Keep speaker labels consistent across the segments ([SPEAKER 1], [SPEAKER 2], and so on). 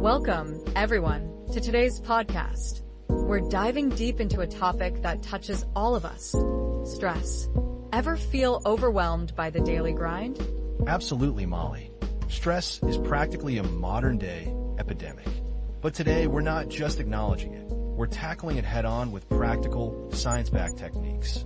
[SPEAKER 1] Welcome, everyone, to today's podcast. We're diving deep into a topic that touches all of us: stress. Ever feel overwhelmed by the daily grind?
[SPEAKER 2] Absolutely, Molly. Stress is practically a modern-day epidemic. But today, we're not just acknowledging it. We're tackling it head-on with practical, science-backed techniques.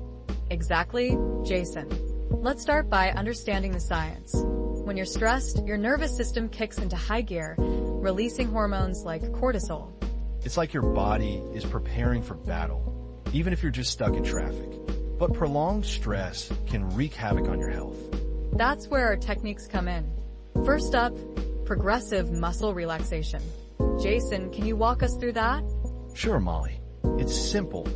[SPEAKER 1] Exactly, Jason. Let's start by understanding the science. When you're stressed, your nervous system kicks into high gear, releasing hormones like cortisol.
[SPEAKER 2] It's like your body is preparing for battle, even if you're just stuck in traffic. But prolonged stress can wreak havoc on your health.
[SPEAKER 1] That's where our techniques come in. First up, progressive muscle relaxation. Jason, can you walk us through that?
[SPEAKER 2] Sure, Molly. It's simple.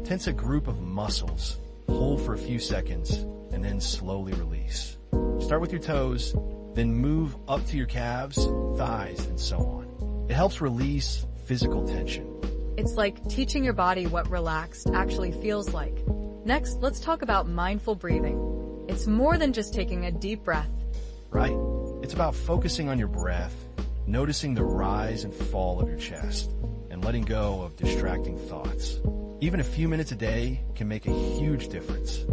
[SPEAKER 2] Tense a group of muscles, hold for a few seconds, and then slowly release. Start with your toes, then move up to your calves, thighs, and so on. It helps release physical tension.
[SPEAKER 1] It's like teaching your body what relaxed actually feels like. Next, let's talk about mindful breathing. It's more than just taking a deep breath.
[SPEAKER 2] Right? It's about focusing on your breath, noticing the rise and fall of your chest, and letting go of distracting thoughts. Even a few minutes a day can make a huge difference.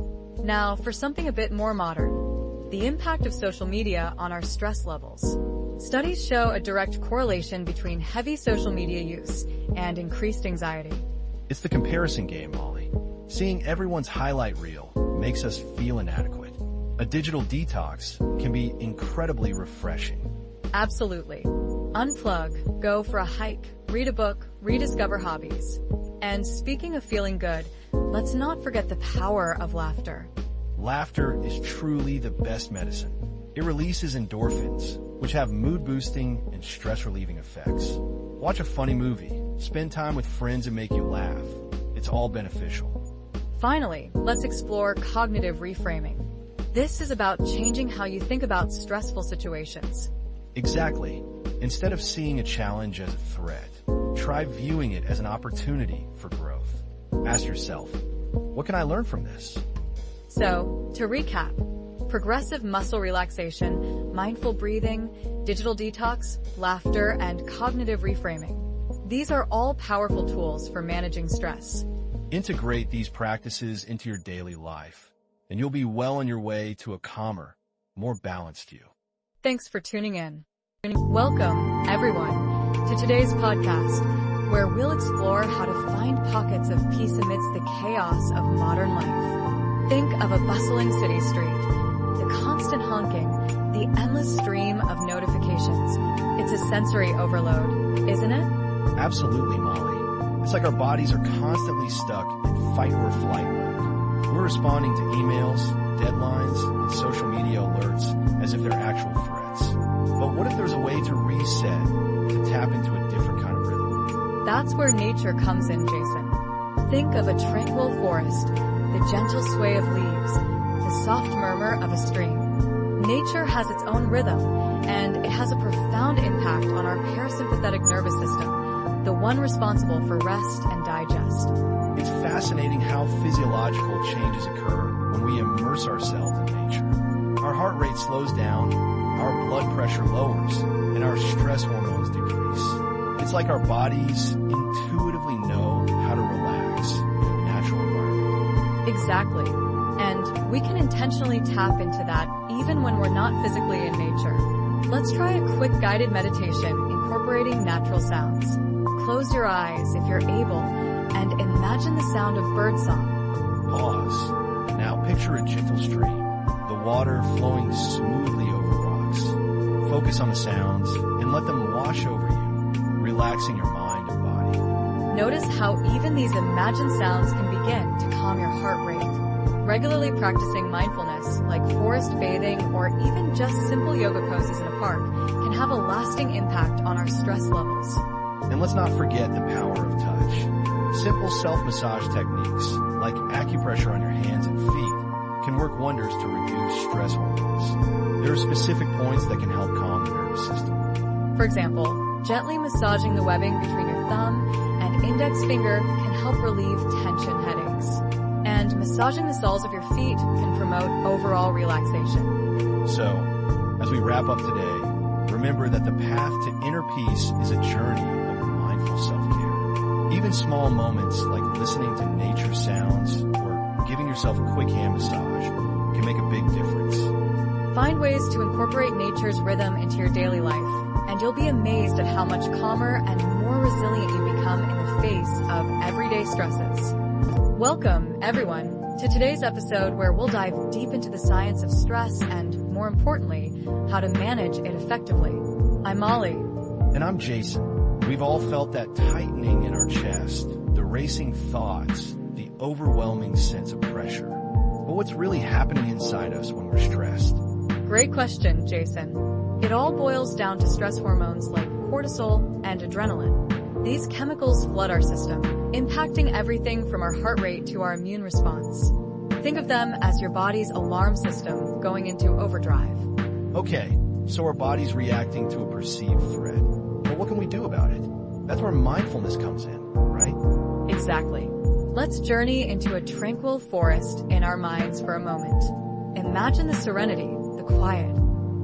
[SPEAKER 1] Now, for something a bit more modern, the impact of social media on our stress levels. Studies show a direct correlation between heavy social media use and increased anxiety.
[SPEAKER 2] It's the comparison game, Molly. Seeing everyone's highlight reel makes us feel inadequate. A digital detox can be incredibly refreshing.
[SPEAKER 1] Absolutely. Unplug, go for a hike, read a book, rediscover hobbies. And speaking of feeling good, let's not forget the power of laughter.
[SPEAKER 2] Laughter is truly the best medicine. It releases endorphins, which have mood-boosting and stress-relieving effects. Watch a funny movie, spend time with friends that make you laugh. It's all beneficial.
[SPEAKER 1] Finally, let's explore cognitive reframing. This is about changing how you think about stressful situations.
[SPEAKER 2] Exactly. Instead of seeing a challenge as a threat, try viewing it as an opportunity for growth. Ask yourself, what can I learn from this?
[SPEAKER 1] So, to recap, progressive muscle relaxation, mindful breathing, digital detox, laughter, and cognitive reframing. These are all powerful tools for managing stress.
[SPEAKER 2] Integrate these practices into your daily life, and you'll be well on your way to a calmer, more balanced you.
[SPEAKER 1] Thanks for tuning in. Welcome, everyone, to today's podcast, where we'll explore how to find pockets of peace amidst the chaos of modern life. Think of a bustling city street, the constant honking, the endless stream of notifications. It's a sensory overload, isn't it?
[SPEAKER 2] Absolutely, Molly. It's like our bodies are constantly stuck in fight or flight mode. We're responding to emails, deadlines, and social media alerts as if they're actual threats. But what if there's a way to reset, to tap into a different kind of rhythm?
[SPEAKER 1] That's where nature comes in, Jason. Think of a tranquil forest, the gentle sway of leaves, the soft murmur of a stream. Nature has its own rhythm, and it has a profound impact on our parasympathetic nervous system, the one responsible for rest and digest.
[SPEAKER 2] It's fascinating how physiological changes occur when we immerse ourselves in nature. Our heart rate slows down, our blood pressure lowers, and our stress hormones decrease. It's like our bodies intuitively know how to relax in a natural environment.
[SPEAKER 1] Exactly. And we can intentionally tap into that even when we're not physically in nature. Let's try a quick guided meditation incorporating natural sounds. Close your eyes if you're able and imagine the sound of birdsong.
[SPEAKER 2] Pause. Now picture a gentle stream, the water flowing smoothly over rocks. Focus on the sounds and let them wash over you, relaxing your mind and body.
[SPEAKER 1] Notice how even these imagined sounds can begin to calm your heart rate. Regularly practicing mindfulness, like forest bathing or even just simple yoga poses in a park, can have a lasting impact on our stress levels.
[SPEAKER 2] And let's not forget the power of touch. Simple self-massage techniques, like acupressure on your hands and feet, can work wonders to reduce stress hormones. There are specific points that can help calm the nervous system.
[SPEAKER 1] For example, gently massaging the webbing between your thumb and index finger can help relieve tension headaches. And massaging the soles of your feet can promote overall relaxation.
[SPEAKER 2] So, as we wrap up today, remember that the path to inner peace is a journey of mindful self-care. Even small moments like listening to nature sounds or giving yourself a quick hand massage can make a big difference.
[SPEAKER 1] Find ways to incorporate nature's rhythm into your daily life, and you'll be amazed at how much calmer and more resilient you become in the face of everyday stresses. Welcome, everyone, to today's episode where we'll dive deep into the science of stress and, more importantly, how to manage it effectively. I'm Molly.
[SPEAKER 2] And I'm Jason. We've all felt that tightening in our chest, the racing thoughts, the overwhelming sense of pressure. But what's really happening inside us when we're stressed?
[SPEAKER 1] Great question, Jason. It all boils down to stress hormones like cortisol and adrenaline. These chemicals flood our system, impacting everything from our heart rate to our immune response. Think of them as your body's alarm system going into overdrive.
[SPEAKER 2] Okay, so our body's reacting to a perceived threat. But what can we do about it? That's where mindfulness comes in, right?
[SPEAKER 1] Exactly. Let's journey into a tranquil forest in our minds for a moment. Imagine the serenity, the quiet.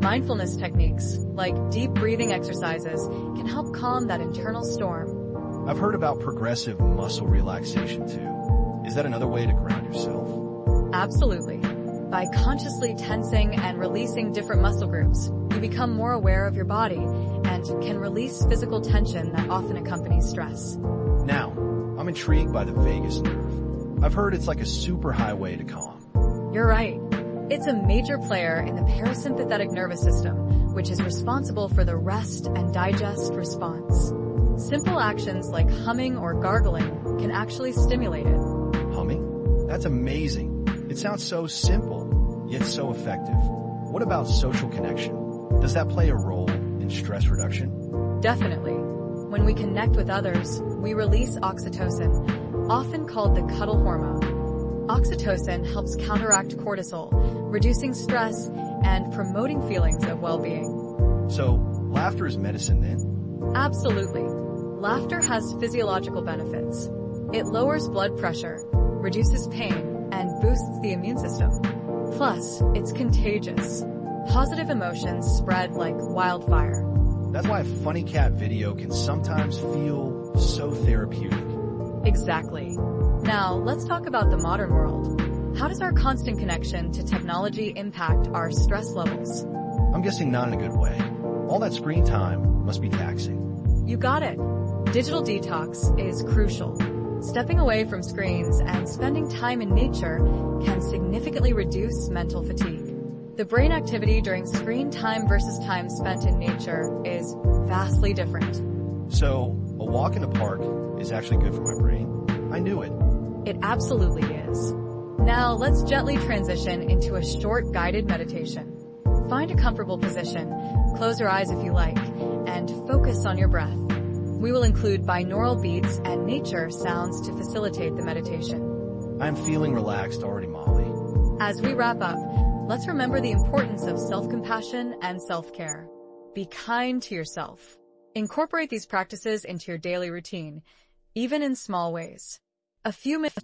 [SPEAKER 1] Mindfulness techniques, like deep breathing exercises, can help calm that internal storm.
[SPEAKER 2] I've heard about progressive muscle relaxation too. Is that another way to ground yourself?
[SPEAKER 1] Absolutely. By consciously tensing and releasing different muscle groups, you become more aware of your body and can release physical tension that often accompanies stress.
[SPEAKER 2] Now, I'm intrigued by the vagus nerve. I've heard it's like a superhighway to calm.
[SPEAKER 1] You're right. It's a major player in the parasympathetic nervous system, which is responsible for the rest and digest response. Simple actions like humming or gargling can actually stimulate it.
[SPEAKER 2] Humming? That's amazing. It sounds so simple, yet so effective. What about social connection? Does that play a role in stress reduction?
[SPEAKER 1] Definitely. When we connect with others, we release oxytocin, often called the cuddle hormone. Oxytocin helps counteract cortisol, reducing stress and promoting feelings of well-being.
[SPEAKER 2] So, laughter is medicine then?
[SPEAKER 1] Absolutely. Laughter has physiological benefits. It lowers blood pressure, reduces pain, and boosts the immune system. Plus, it's contagious. Positive emotions spread like wildfire.
[SPEAKER 2] That's why a funny cat video can sometimes feel so therapeutic.
[SPEAKER 1] Exactly. Now, let's talk about the modern world. How does our constant connection to technology impact our stress levels?
[SPEAKER 2] I'm guessing not in a good way. All that screen time must be taxing.
[SPEAKER 1] You got it. Digital detox is crucial. Stepping away from screens and spending time in nature can significantly reduce mental fatigue. The brain activity during screen time versus time spent in nature is vastly different.
[SPEAKER 2] So, a walk in the park is actually good for my brain? I knew it.
[SPEAKER 1] It absolutely is. Now let's gently transition into a short guided meditation. Find a comfortable position, close your eyes if you like, and focus on your breath. We will include binaural beats and nature sounds to facilitate the meditation.
[SPEAKER 2] I'm feeling relaxed already, Molly.
[SPEAKER 1] As we wrap up, let's remember the importance of self-compassion and self-care. Be kind to yourself. Incorporate these practices into your daily routine, even in small ways.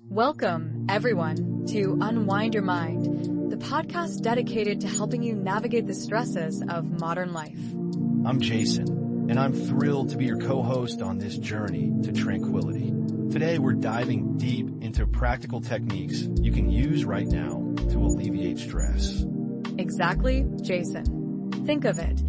[SPEAKER 1] Welcome, everyone, to Unwind Your Mind, the podcast dedicated to helping you navigate the stresses of modern life.
[SPEAKER 2] I'm Jason, and I'm thrilled to be your co-host on this journey to tranquility. Today, we're diving deep into practical techniques you can use right now to alleviate stress.
[SPEAKER 1] Exactly, Jason. Think of it.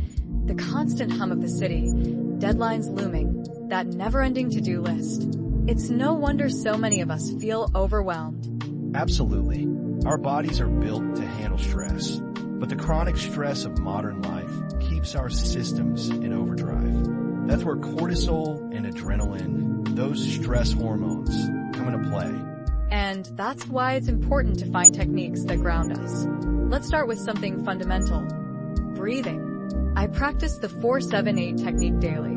[SPEAKER 1] The constant hum of the city, deadlines looming, that never-ending to-do list. It's no wonder so many of us feel overwhelmed.
[SPEAKER 2] Absolutely. Our bodies are built to handle stress, but the chronic stress of modern life keeps our systems in overdrive. That's where cortisol and adrenaline, those stress hormones, come into play.
[SPEAKER 1] And that's why it's important to find techniques that ground us. Let's start with something fundamental. Breathing. I practice the 4-7-8 technique daily.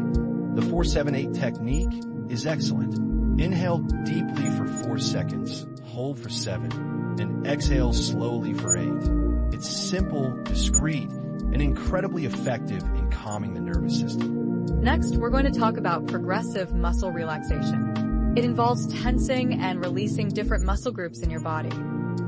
[SPEAKER 2] The 4-7-8 technique is excellent. Inhale deeply for 4 seconds, hold for 7, and exhale slowly for 8. It's simple, discreet, and incredibly effective in calming the nervous system.
[SPEAKER 1] Next, we're going to talk about progressive muscle relaxation. It involves tensing and releasing different muscle groups in your body.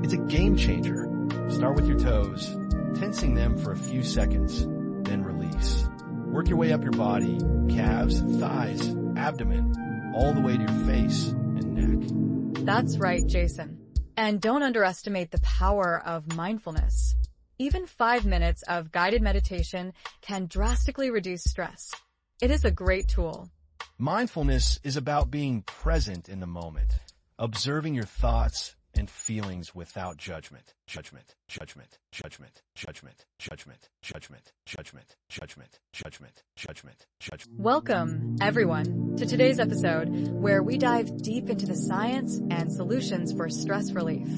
[SPEAKER 2] It's a game changer. Start with your toes, tensing them for a few seconds, then release. Work your way up your body, calves, thighs, abdomen, all the way to your face and neck.
[SPEAKER 1] That's right, Jason. And don't underestimate the power of mindfulness. Even 5 minutes of guided meditation can drastically reduce stress. It is a great tool.
[SPEAKER 2] Mindfulness is about being present in the moment, observing your thoughts and feelings without judgment. Judgment.
[SPEAKER 1] Welcome, everyone, to today's episode where we dive deep into the science and solutions for stress relief.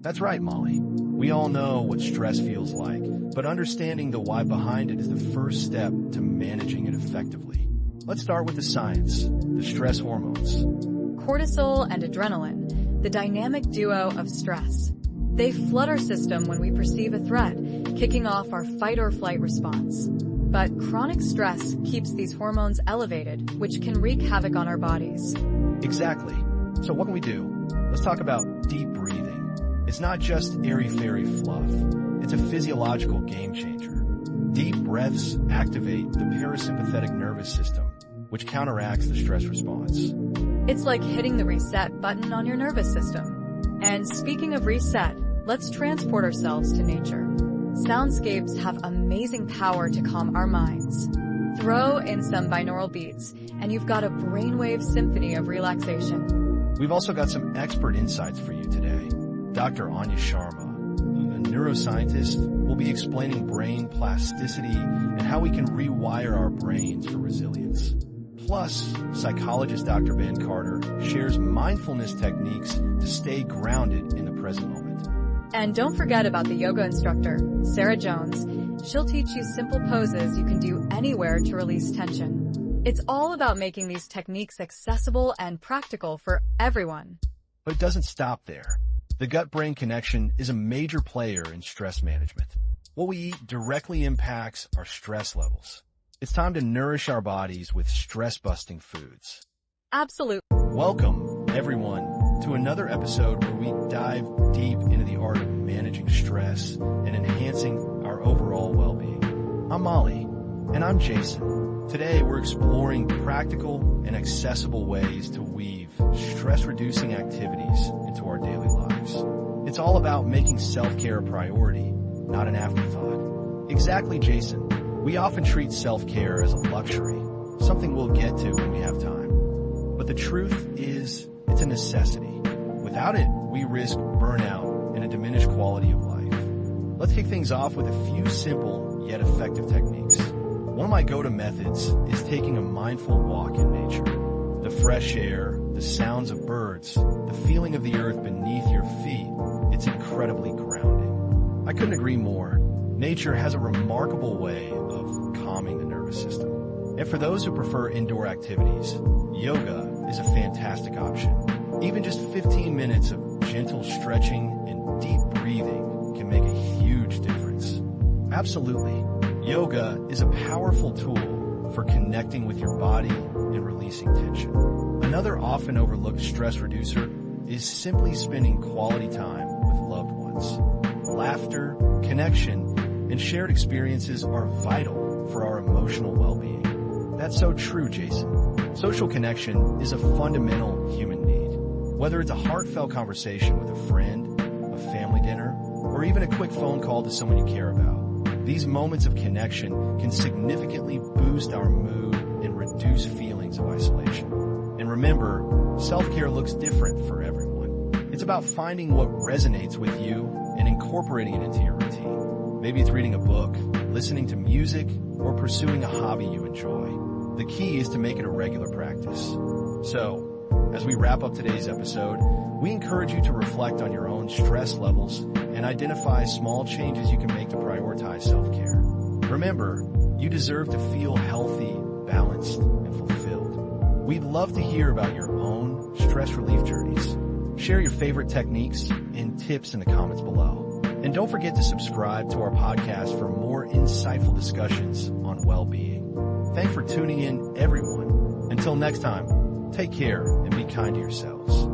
[SPEAKER 2] That's right, Molly. We all know what stress feels like, but understanding the why behind it is the first step to managing it effectively. Let's start with the science, the stress hormones.
[SPEAKER 1] Cortisol and adrenaline, the dynamic duo of stress. They flood our system when we perceive a threat, kicking off our fight or flight response. But chronic stress keeps these hormones elevated, which can wreak havoc on our bodies.
[SPEAKER 2] Exactly. So what can we do? Let's talk about deep breathing. It's not just airy-fairy fluff. It's a physiological game changer. Deep breaths activate the parasympathetic nervous system, which counteracts the stress response.
[SPEAKER 1] It's like hitting the reset button on your nervous system. And speaking of reset, let's transport ourselves to nature. Soundscapes have amazing power to calm our minds. Throw in some binaural beats, and you've got a brainwave symphony of relaxation.
[SPEAKER 2] We've also got some expert insights for you today. Dr. Anya Sharma, a neuroscientist, will be explaining brain plasticity and how we can rewire our brains for resilience. Plus, psychologist Dr. Ben Carter shares mindfulness techniques to stay grounded in the present moment.
[SPEAKER 1] And don't forget about the yoga instructor, Sarah Jones. She'll teach you simple poses you can do anywhere to release tension. It's all about making these techniques accessible and practical for everyone.
[SPEAKER 2] But it doesn't stop there. The gut-brain connection is a major player in stress management. What we eat directly impacts our stress levels. It's time to nourish our bodies with stress-busting foods.
[SPEAKER 1] Absolutely.
[SPEAKER 2] Welcome, everyone, to another episode where we dive deep into the art of managing stress and enhancing our overall well-being. I'm Molly, and I'm Jason. Today, we're exploring practical and accessible ways to weave stress-reducing activities into our daily lives. It's all about making self-care a priority, not an afterthought. Exactly, Jason. We often treat self-care as a luxury, something we'll get to when we have time. But the truth is, it's a necessity. Without it, we risk burnout and a diminished quality of life. Let's kick things off with a few simple yet effective techniques. One of my go-to methods is taking a mindful walk in nature. The fresh air, the sounds of birds, the feeling of the earth beneath your feet, it's incredibly grounding. I couldn't agree more. Nature has a remarkable way of calming the nervous system. And for those who prefer indoor activities, yoga is a fantastic option. Even just 15 minutes of gentle stretching and deep breathing can make a huge difference. Absolutely. Yoga is a powerful tool for connecting with your body and releasing tension. Another often overlooked stress reducer is simply spending quality time with loved ones. Laughter, connection, and shared experiences are vital for our emotional well-being. That's so true, Jason. Social connection is a fundamental human need. Whether it's a heartfelt conversation with a friend, a family dinner, or even a quick phone call to someone you care about, these moments of connection can significantly boost our mood and reduce feelings of isolation. And remember, self-care looks different for everyone. It's about finding what resonates with you and incorporating it into your routine. Maybe it's reading a book, listening to music, or pursuing a hobby you enjoy. The key is to make it a regular practice. So, as we wrap up today's episode, we encourage you to reflect on your own stress levels and identify small changes you can make to prioritize self-care. Remember, you deserve to feel healthy, balanced, and fulfilled. We'd love to hear about your own stress relief journeys. Share your favorite techniques and tips in the comments below. And don't forget to subscribe to our podcast for more insightful discussions on well-being. Thanks for tuning in, everyone. Until next time, take care and be kind to yourselves.